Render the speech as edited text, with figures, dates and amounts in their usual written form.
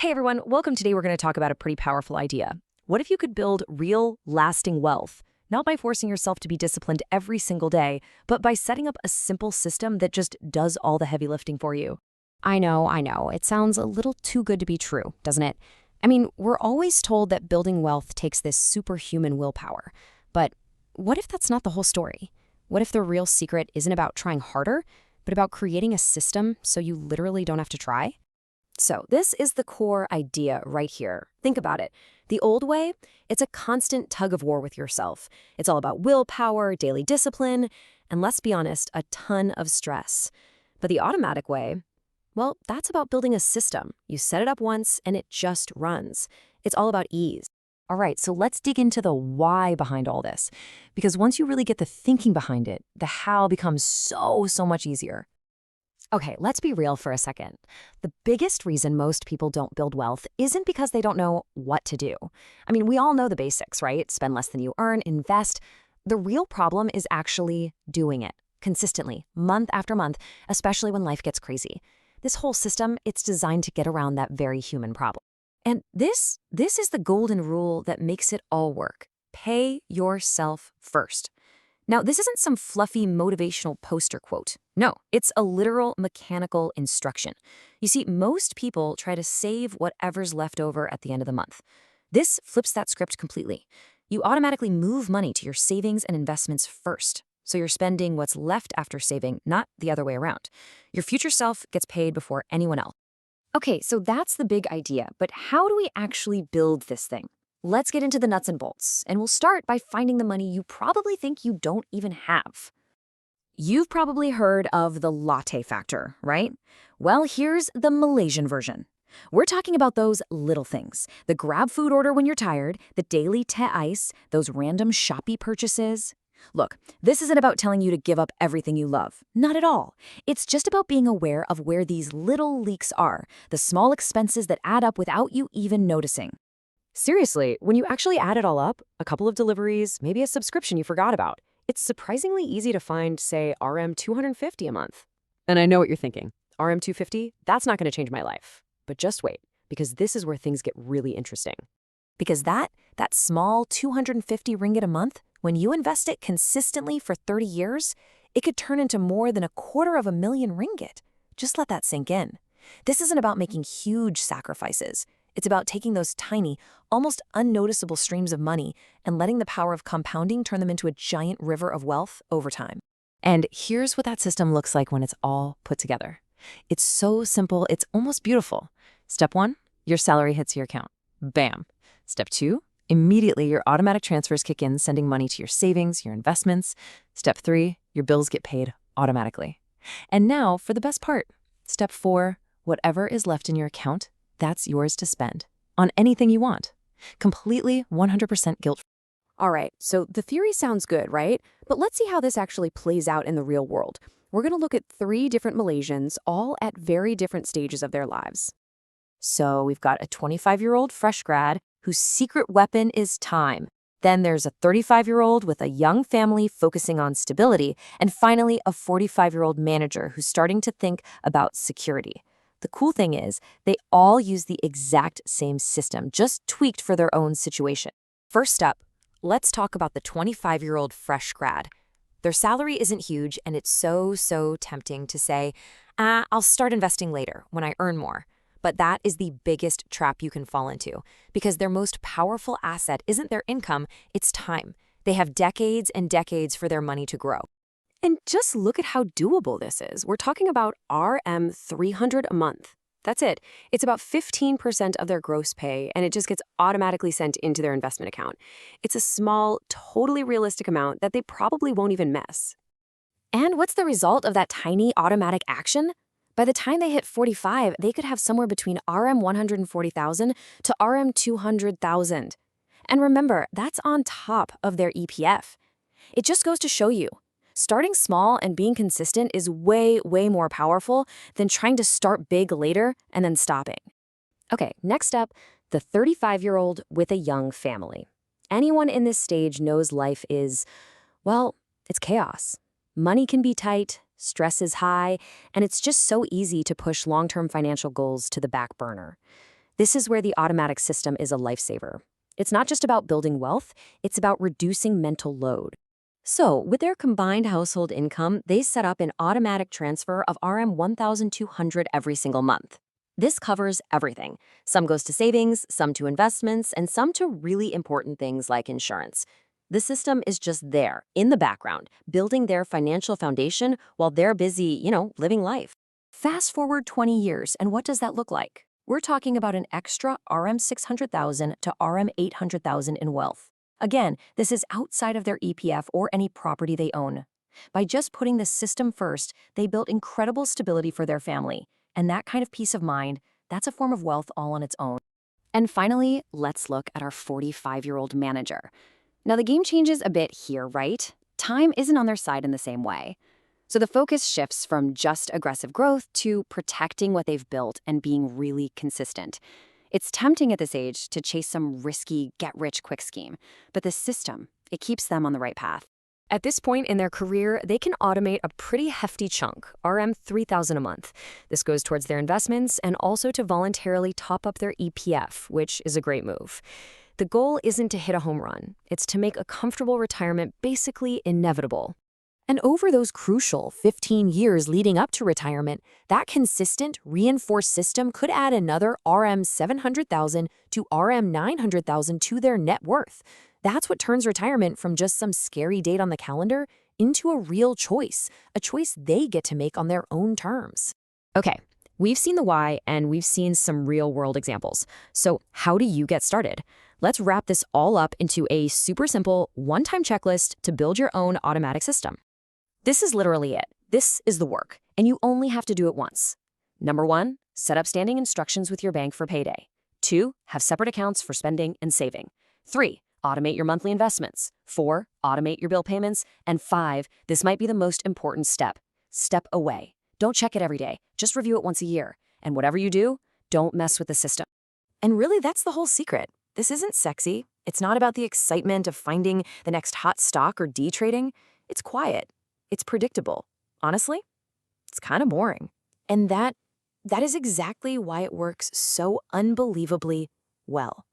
Hey everyone, welcome. Today we're going to talk about a pretty powerful idea. What if you could build real, lasting wealth? Not by forcing yourself to be disciplined every single day, but by setting up a simple system that just does all the heavy lifting for you. I know. It sounds a little too good to be true, doesn't it? I mean, we're always told that building wealth takes this superhuman willpower. But what if that's not the whole story? What if the real secret isn't about trying harder, but about creating a system so you literally don't have to try? So, this is the core idea right here. Think about it. The old way, it's a constant tug of war with yourself. It's all about willpower, daily discipline, and let's be honest, a ton of stress. But the automatic way, well, that's about building a system. You set it up once and it just runs. It's all about ease. All right, so let's dig into the why behind all this. Because once you really get the thinking behind it, the how becomes so much easier. Okay, let's be real for a second. The biggest reason most people don't build wealth isn't because they don't know what to do. I mean, we all know the basics, right? Spend less than you earn, invest. The real problem is actually doing it consistently, month after month, especially when life gets crazy. This whole system, it's designed to get around that very human problem. And this is the golden rule that makes it all work. Pay yourself first. Now, this isn't some fluffy motivational poster quote. No, it's a literal mechanical instruction. You see, most people try to save whatever's left over at the end of the month. This flips that script completely. You automatically move money to your savings and investments first. So you're spending what's left after saving, not the other way around. Your future self gets paid before anyone else. Okay, so that's the big idea, but how do we actually build this thing? Let's get into the nuts and bolts, and we'll start by finding the money you probably think you don't even have. You've probably heard of the Latte Factor, right? Well, here's the Malaysian version. We're talking about those little things. The grab food order when you're tired, the daily teh ice, those random Shopee purchases. Look, this isn't about telling you to give up everything you love. Not at all. It's just about being aware of where these little leaks are, the small expenses that add up without you even noticing. Seriously, when you actually add it all up, a couple of deliveries, maybe a subscription you forgot about, it's surprisingly easy to find, say, RM 250 a month. And I know what you're thinking. RM 250? That's not going to change my life. But just wait, because this is where things get really interesting. Because that small 250 ringgit a month, when you invest it consistently for 30 years, it could turn into more than 250,000 ringgit. Just let that sink in. This isn't about making huge sacrifices. It's about taking those tiny, almost unnoticeable streams of money and letting the power of compounding turn them into a giant river of wealth over time. And here's what that system looks like when it's all put together. It's so simple, it's almost beautiful. Step 1, your salary hits your account. Bam. Step 2, immediately your automatic transfers kick in, sending money to your savings, your investments. Step 3, your bills get paid automatically. And now for the best part. Step 4, whatever is left in your account, that's yours to spend on anything you want. Completely 100% guilt-free. All right, so the theory sounds good, right? But let's see how this actually plays out in the real world. We're going to look at 3 different Malaysians, all at very different stages of their lives. So we've got a 25-year-old fresh grad whose secret weapon is time. Then there's a 35-year-old with a young family focusing on stability. And finally, a 45-year-old manager who's starting to think about security. The cool thing is, they all use the exact same system, just tweaked for their own situation. First up, let's talk about the 25-year-old fresh grad. Their salary isn't huge, and it's so tempting to say, I'll start investing later, when I earn more. But that is the biggest trap you can fall into, because their most powerful asset isn't their income, it's time. They have decades and decades for their money to grow. And just look at how doable this is. We're talking about RM 300 a month. That's it. It's about 15% of their gross pay, and it just gets automatically sent into their investment account. It's a small, totally realistic amount that they probably won't even mess. And what's the result of that tiny automatic action? By the time they hit 45, they could have somewhere between RM 140,000 to RM 200,000. And remember, that's on top of their EPF. It just goes to show you. Starting small and being consistent is way more powerful than trying to start big later and then stopping. Okay, next up, the 35-year-old with a young family. Anyone in this stage knows life is, well, it's chaos. Money can be tight, stress is high, and it's just so easy to push long-term financial goals to the back burner. This is where the automatic system is a lifesaver. It's not just about building wealth, it's about reducing mental load. So, with their combined household income, they set up an automatic transfer of RM 1,200 every single month. This covers everything. Some goes to savings, some to investments, and some to really important things like insurance. The system is just there, in the background, building their financial foundation while they're busy, living life. Fast forward 20 years, and what does that look like? We're talking about an extra RM 600,000 to RM 800,000 in wealth. Again, this is outside of their EPF or any property they own. By just putting the system first, they built incredible stability for their family. And that kind of peace of mind, that's a form of wealth all on its own. And finally, let's look at our 45-year-old manager. Now, the game changes a bit here, right? Time isn't on their side in the same way. So the focus shifts from just aggressive growth to protecting what they've built and being really consistent. It's tempting at this age to chase some risky get-rich-quick scheme, but the system, it keeps them on the right path. At this point in their career, they can automate a pretty hefty chunk, RM 3,000 a month. This goes towards their investments and also to voluntarily top up their EPF, which is a great move. The goal isn't to hit a home run. It's to make a comfortable retirement basically inevitable. And over those crucial 15 years leading up to retirement, that consistent, reinforced system could add another RM 700,000 to RM 900,000 to their net worth. That's what turns retirement from just some scary date on the calendar into a real choice, a choice they get to make on their own terms. Okay, we've seen the why and we've seen some real-world examples. So how do you get started? Let's wrap this all up into a super simple, one-time checklist to build your own automatic system. This is literally it. This is the work, and you only have to do it once. Number 1, set up standing instructions with your bank for payday. 2, have separate accounts for spending and saving. 3, automate your monthly investments. 4, automate your bill payments. And 5, this might be the most important step. Step away. Don't check it every day. Just review it once a year. And whatever you do, don't mess with the system. And really, that's the whole secret. This isn't sexy. It's not about the excitement of finding the next hot stock or day trading. It's quiet. It's predictable. Honestly, it's kind of boring. And that is exactly why it works so unbelievably well.